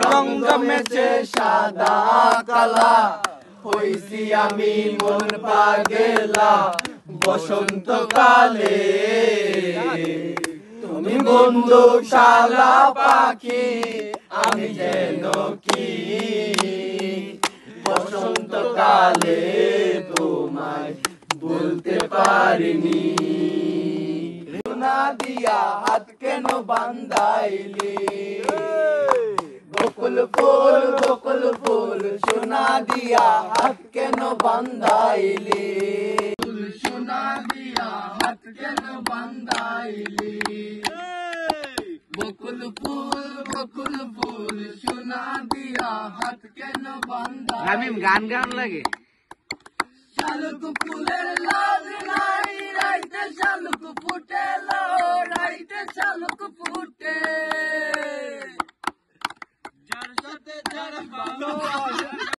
রং জমেছে সাদা কালা, হইছি আমি মন পাগেলা বসন্তকালে। তুমি বন্ধু শালা পাখি, আমি যেন কি বসন্তকালে তোমায় বলতে পারিনি। সোনা দিয়া হাত কেন বান্ধাইলি, বকুল ফুল সোনা দিয়া হাত কেন বান্ধাইলি, সোনা দিয়া হাত কেন বান্ধাইলি, বকুল ফুল সোনা দিয়া হাত কেন বান্ধাইলি। রামিম গান গান লাগে। শালুক ফুলের লাজ নাই, রাইতে শালুক ফুটে লো, রাইতে শালুক ফুটে, যার সাথে যার ভালো